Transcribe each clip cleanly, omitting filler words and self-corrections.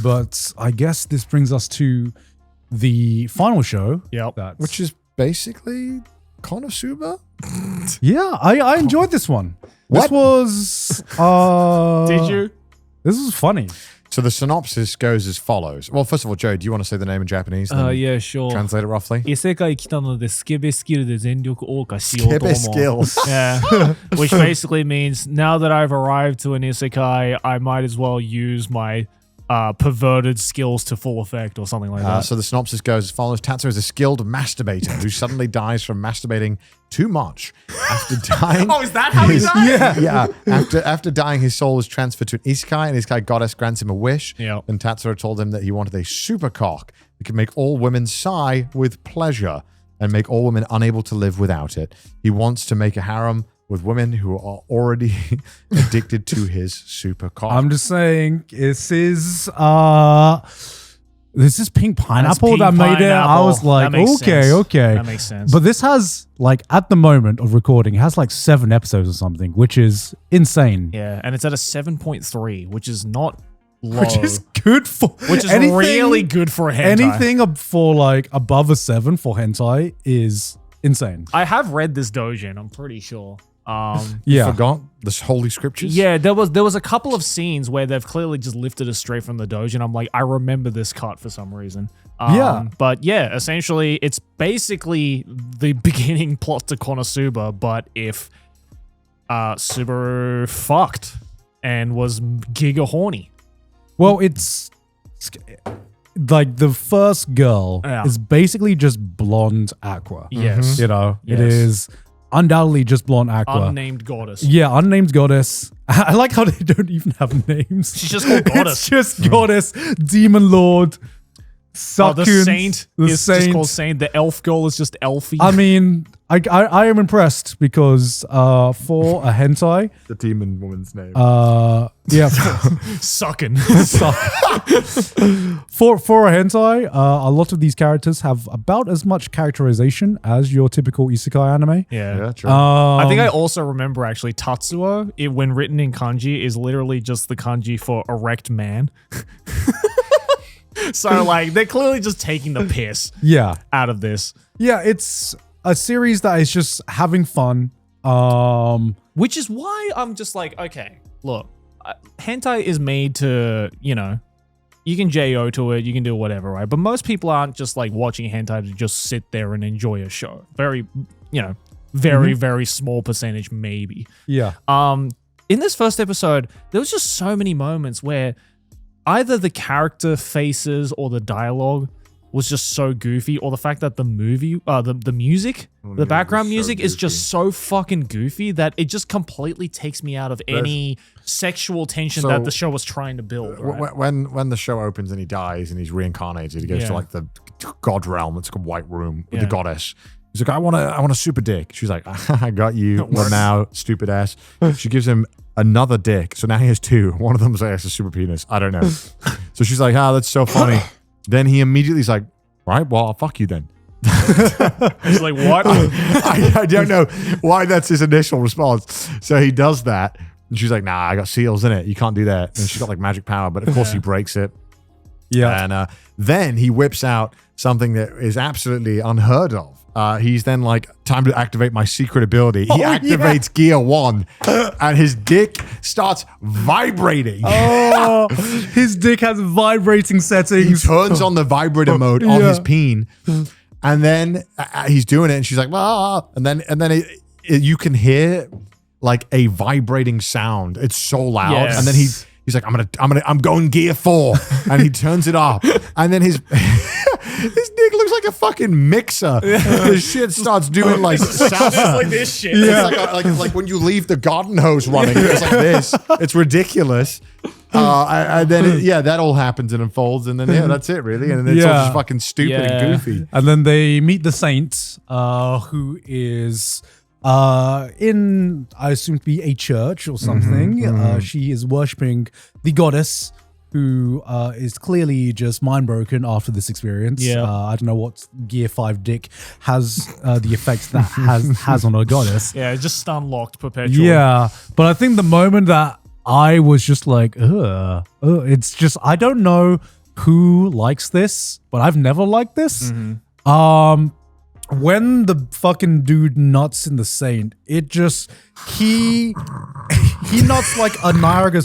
But I guess this brings us to the final show. Yep. Which is basically Konosuba? Yeah, I enjoyed this one. What? This was... Did you? This was funny. So the synopsis goes as follows. Well, first of all, Joe, do you want to say the name in Japanese? Yeah, sure. Translate it roughly. 異世界来たのでスケベスキルで全力謳歌しようと思う。Skibby skills. Yeah. Which basically means now that I've arrived to an isekai, I might as well use my perverted skills to full effect or something like that. So the synopsis goes as follows. Tatsu is a skilled masturbator who suddenly dies from masturbating too much. After dying... Oh, is that how he died? Yeah. After dying, his soul is transferred to an Isekai, and Isekai goddess grants him a wish. Yep. And Tatsuro told him that he wanted a super cock that could make all women sigh with pleasure and make all women unable to live without it. He wants to make a harem with women who are already addicted to his super cock. I'm just saying, this is Pink Pineapple Pink that made it. I Pineapple. was like, That makes okay, sense. okay. That makes sense. But this has, like, at the moment of recording, it has like 7 episodes or something, which is insane. Yeah, and it's at a 7.3, which is not low. Which is good for... Which is anything- really good for a hentai. Anything for, like, above a 7 for hentai is insane. I have read this doujin, I'm pretty sure. Yeah. Forgot the holy scriptures? Yeah, there was a couple of scenes where they've clearly just lifted us straight from the dojo, and I'm like, I remember this cut for some reason. Yeah. But yeah, essentially, it's basically the beginning plot to Konosuba, but if Subaru fucked and was giga horny. Well, it's like the first girl is basically just blonde aqua. Yes. You know, it Yes. is undoubtedly just blonde aqua. Unnamed goddess. Yeah, unnamed goddess. I like how they don't even have names. She's just called goddess. It's just goddess, demon lord, Oh, the Succunt, saint the is saint. just called saint. The elf girl is just elfie. I mean, I am impressed because for a hentai, The demon woman's name. yeah, Sucking. for a hentai, a lot of these characters have about as much characterization as your typical isekai anime. Yeah. true. I think I also remember actually Tatsuo, when written in kanji, is literally just the kanji for erect man. So like they're clearly just taking the piss Yeah, out of this. yeah, it's a series that is just having fun. Which is why I'm just like, okay, look, hentai is made to, you know, you can JO to it, you can do whatever, right? But most people aren't just like watching hentai to just sit there and enjoy a show. Very, you know, very small percentage maybe. Yeah. In this first episode, there was just so many moments where either the character faces or the dialogue was just so goofy, or the fact that the movie, the music, the background music is just so fucking goofy that it just completely takes me out of any sexual tension that the show was trying to build. Right? When the show opens and he dies and he's reincarnated, he goes to like the god realm. It's like a white room with the goddess. He's like, I want a super dick. She's like, I got you. Well, now, stupid ass. She gives him another dick. So now he has 2. One of them's like, it's a super penis. I don't know. So she's like, that's so funny. Then he immediately is like, right, well, I'll fuck you then. He's like, what? I don't know why that's his initial response. So he does that. And she's like, nah, I got seals in it. You can't do that. And she's got like magic power. But of course he breaks it. Yeah. And then he whips out something that is absolutely unheard of. He's then like, time to activate my secret ability. He activates Gear 1 and his dick starts vibrating. Oh, his dick has vibrating He settings. turns on the vibrator mode on his peen. And then he's doing it and she's like, ah. And then you can hear like a vibrating sound. It's so loud. Yes. And then he's like, I'm going Gear 4. And he turns it up. And then his dick looks like a fucking mixer. The shit starts doing like sounds like this shit. It's like when you leave the garden hose running. It's like this. It's ridiculous. And then that all happens and unfolds, and then that's it really. And then it's all just fucking stupid and goofy. And then they meet the saint, who is in, I assume to be a church or something. She is worshipping the goddess, who is clearly just mind broken after this experience. I don't know what Gear 5 dick has the effect that has on a goddess. Yeah, just stun locked perpetually. Yeah, but I think the moment that I was just like, ugh. It's just, I don't know who likes this, but I've never liked this. When the fucking dude nuts in the Saint, it just, he nuts like a Niagara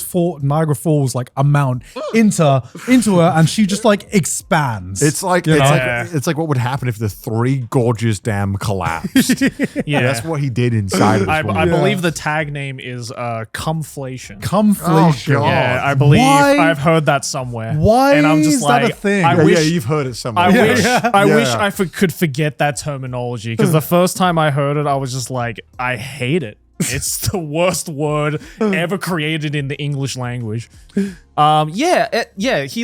Falls like amount into her, and she just like expands. It's like it's like what would happen if the three gorgeous dam collapsed. Yeah, that's what he did inside of this I woman. believe the tag name is Cumflation. Cumflation. Oh, God. Yeah, I believe Why? I've heard that somewhere. Why and I'm just is like, that a thing? I Yeah, wish, you've heard it somewhere. I wish I could forget that terminology, because the first time I heard it, I was just like, I hate it. It's the worst word ever created in the English language. He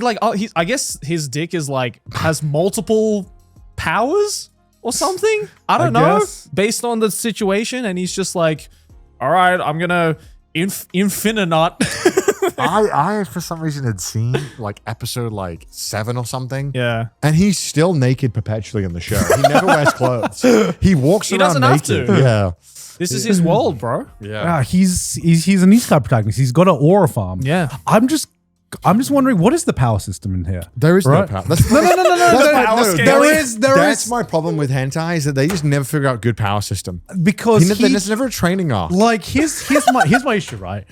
like, I guess his dick is like, has multiple powers or something. I don't know, based on the situation, and he's just like, all right, I'm gonna infinite. I for some reason had seen like episode like 7 or something. Yeah. And he's still naked perpetually in the show. He never wears clothes. He walks around doesn't have naked. to. Yeah. This is his world, bro. Yeah. He's an Isekai protagonist. He's got an aura farm. Yeah. I'm just wondering, what is the power system in here? There is no Right. power. That's No. power scaling. There That's is my problem with hentai, is that they just never figure out good power system. because There's never a training arc. like here's my issue, right?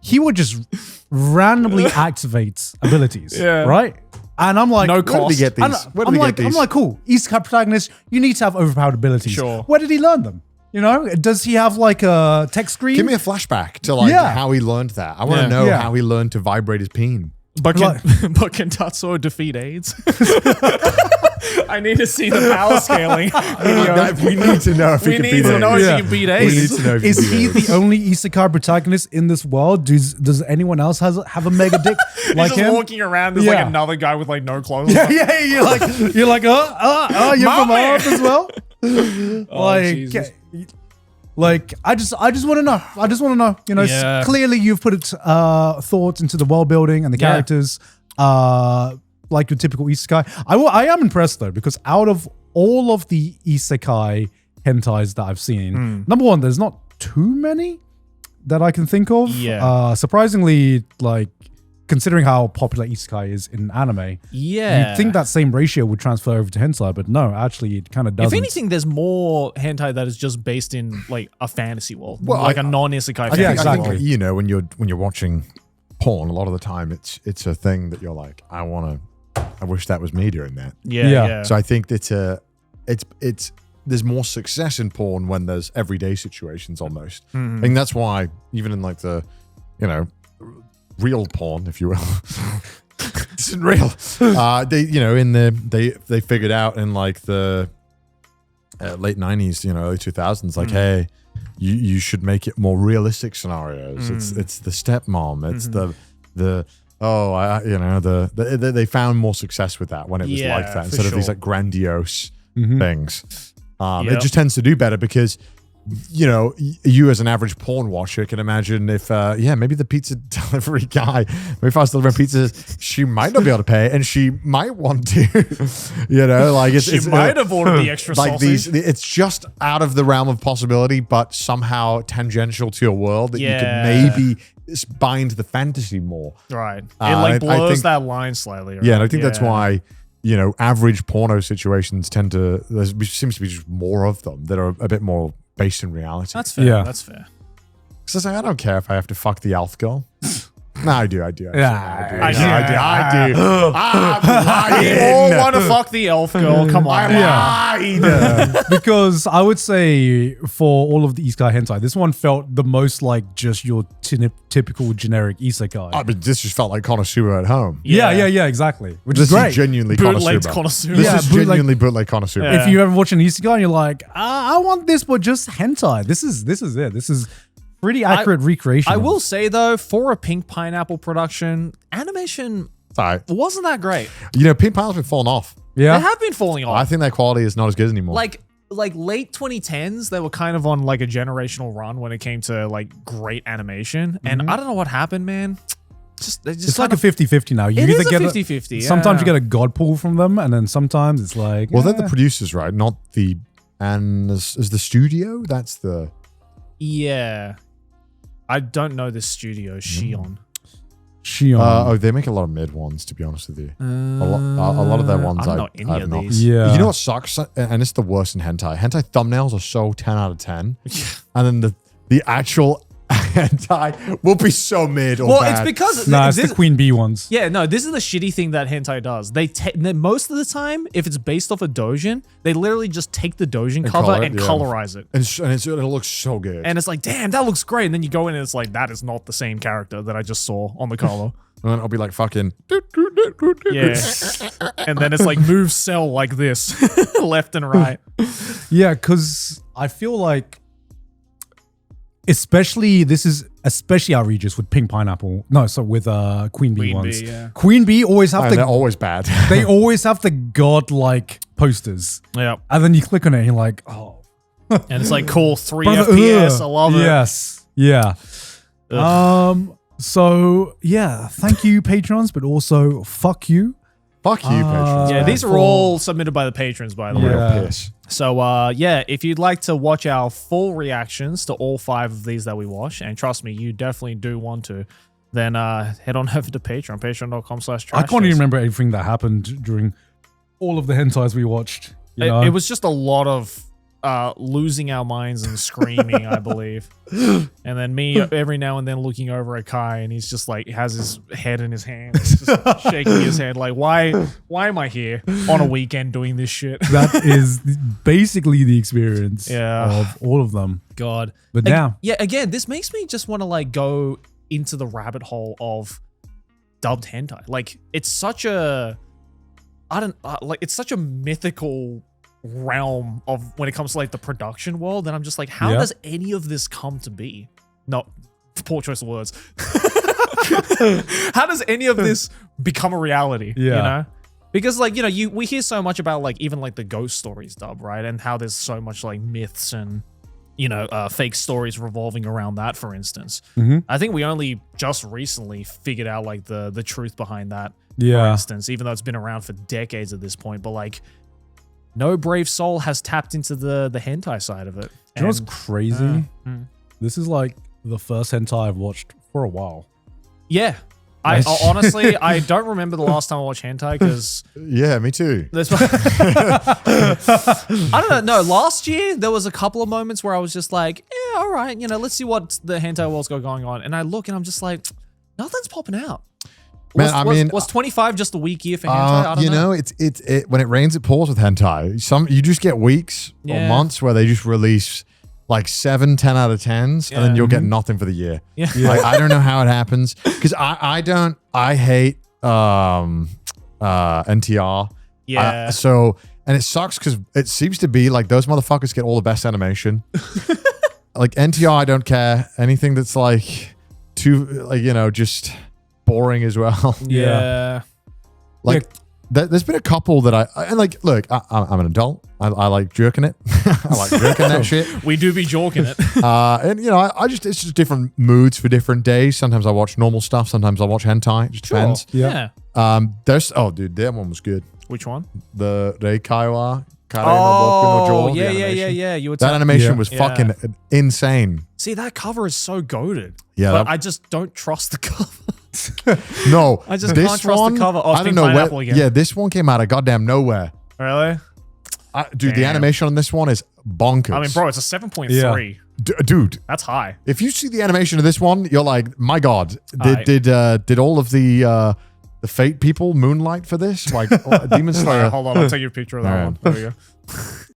He would just randomly activate abilities, Yeah. right? And I'm like, No Where did cost. he get these? I'm like, cool. Isekai protagonist, you need to have overpowered abilities. Sure. Where did he learn them? You know, does he have like a text screen? Give me a flashback to like Yeah. how he learned that. I want to know how he learned to vibrate his peen. But can Tatsuo defeat AIDS? I need to see the power scaling video. We need to know if he We can need beat to know it. if he can beat We AIDS. need to know if Is can he beat it. the only isekai protagonist in this world? Does anyone else have a mega dick He's like just him? walking around. There's like Yeah. another guy with like no clothes. Yeah, you're like, you're from man. Earth as well. Jesus. Like, I just want to know. I just want to know. You know, Yeah. clearly you've put thought into the world building and the Yeah. characters, like your typical isekai. I am impressed though, because out of all of the isekai hentais that I've seen, number one, there's not too many that I can think of. Yeah. Surprisingly, like, considering how popular isekai is in anime, Yeah. you'd think that same ratio would transfer over to hentai, but no, actually, it kind of doesn't. If anything, there's more hentai that is just based in like a fantasy world, Well, like a non-isekai I fantasy think, exactly. world. you know, when you're watching porn, a lot of the time it's a thing that you're like, I wish that was me doing that. Yeah. Yeah. So I think that it's there's more success in porn when there's everyday situations almost. I think that's why even in like the, you know, real porn, if you will, this isn't real. They, you know, they figured out in like the late 90s, you know, early 2000s, like, hey, you should make it more realistic scenarios. It's the stepmom. It's they found more success with that when it was like that instead of these like grandiose things. It just tends to do better because, you know, you as an average porn watcher can imagine if, maybe the pizza delivery guy, maybe if I was delivering pizzas, she might not be able to pay and she might want to, you know, like She might have ordered the extra like sausage. it's just out of the realm of possibility, but somehow tangential to your world that you can maybe bind the fantasy more. Right. It I blurs think- that line slightly. Right? Yeah, and I think that's why, you know, average porno situations tend to, there seems to be just more of them that are a bit more based in reality. That's fair. Yeah. That's fair. Because I don't care if I have to fuck the elf girl. No, I do. Yeah. I do. We all want to fuck the elf girl. Come on. Because I would say for all of the isekai hentai, this one felt the most like just your typical generic isekai. I mean, this just felt like Konosuba at home. Yeah, exactly. Which This is great. is genuinely Bootlegged Konosuba. Konosuba. This Yeah, is bootleg- genuinely bootleg Konosuba. Yeah. If you ever watch an isekai and you're like, I want this, but just hentai. This is it. This is pretty accurate recreation. I will say though, for a Pink Pineapple production, animation Sorry. wasn't that great. You know, Pink Pineapple's been falling off. Yeah. They have been falling off. I think their quality is not as good anymore. like late 2010s, they were kind of on like a generational run when it came to like great animation. And I don't know what happened, man. It's like a 50-50 now. You It either is a get 50-50, Sometimes you yeah. get a god pull from them, and then sometimes it's like, well, they're the producers, right? Not the, and is the studio? That's the, Yeah. I don't know this studio, Shion. Shion. They make a lot of mid ones, to be honest with you. A lot of their ones I don't know any I've of not. these. Yeah. You know what sucks? And it's the worst in hentai. Hentai thumbnails are so 10 out of 10. And then the actual hentai will be so mid or Well, bad. it's because Nah, it's the Queen Bee ones. Yeah, no, this is the shitty thing that hentai does. Most of the time, if it's based off a doujin, they literally just take the doujin cover color it, and yeah. colorize it. And it looks so good. And it's like, damn, that looks great. And then you go in and it's like, that is not the same character that I just saw on the cover. And then I'll be like fucking. Yeah. And then it's like move cell like this, left and right. Yeah, because I feel like, especially outrageous with Pink Pineapple. No, so with Queen Bee ones. Yeah. Queen Bee always have They're always bad. they always have the god-like posters. Yeah. And then you click on it and you're like, oh. And it's like cool 3 Brother, FPS. I love it. Yes. Yeah. So yeah, thank you, patrons, but also fuck you. Fuck you, patrons. Yeah, man. these are all submitted by the patrons, by the way. Yeah. Piss. So, if you'd like to watch our full reactions to all 5 of these that we watch, and trust me, you definitely do want to, then head on over to Patreon, patreon.com/trash. I can't even remember everything that happened during all of the hentais we watched. You know? It was just a lot of losing our minds and screaming, I believe. And then me every now and then looking over at Kai, and he's just like, has his head in his hands, just shaking his head like, why am I here on a weekend doing this shit? That is basically the experience of all of them. God. But now, yeah, again, this makes me just want to like go into the rabbit hole of dubbed hentai. Like, it's such a, it's such a mythical realm of when it comes to like the production world, and I'm just like, how does any of this come to be? No, poor choice of words. How does any of this become a reality? Yeah. You know? Because like, we hear so much about like even like the ghost stories dub, right? And how there's so much like myths and fake stories revolving around that, for instance. I think we only just recently figured out like the truth behind that, for instance, even though it's been around for decades at this point. But like, no brave soul has tapped into the hentai side of it. Do you know what's crazy? This is like the first hentai I've watched for a while. Yeah. I honestly, I don't remember the last time I watched hentai because... Yeah, me too. I don't know. No, last year there was a couple of moments where I was just like, yeah, all right, let's see what the hentai world's got going on. And I look and I'm just like, nothing's popping out. Man, was 25 just a weak year for hentai? I don't know. It when it rains, it pours with hentai. You just get weeks or months where they just release like 7, 10 out of 10s, and then you'll get nothing for the year. Yeah. Like, I don't know how it happens because I hate NTR. Yeah. And it sucks because it seems to be like those motherfuckers get all the best animation. Like NTR, I don't care. Anything that's like too, like, just boring as well. Yeah. Like, there's been a couple that and like, look, I'm an adult. I like jerking it. I like jerking that shit. We do be jorking it. And it's just different moods for different days. Sometimes I watch normal stuff. Sometimes I watch hentai. It just depends. Yeah. Dude, that one was good. Which one? The Reikaiwa Kare no Boku no Jo. Yeah. You were that animation was fucking insane. See, that cover is so goated. Yeah. But I just don't trust the cover. No. I just can't trust the cover. Oh, I don't know where. again. Yeah, this one came out of goddamn nowhere. Really? Dude, the animation on this one is bonkers. I mean, bro, it's a 7.3. Dude. That's high. If you see the animation of this one, you're like, my God, did all of the Fate people moonlight for this? Like, Demon Slayer. Hold on, I'll take you a picture of that one. There we go.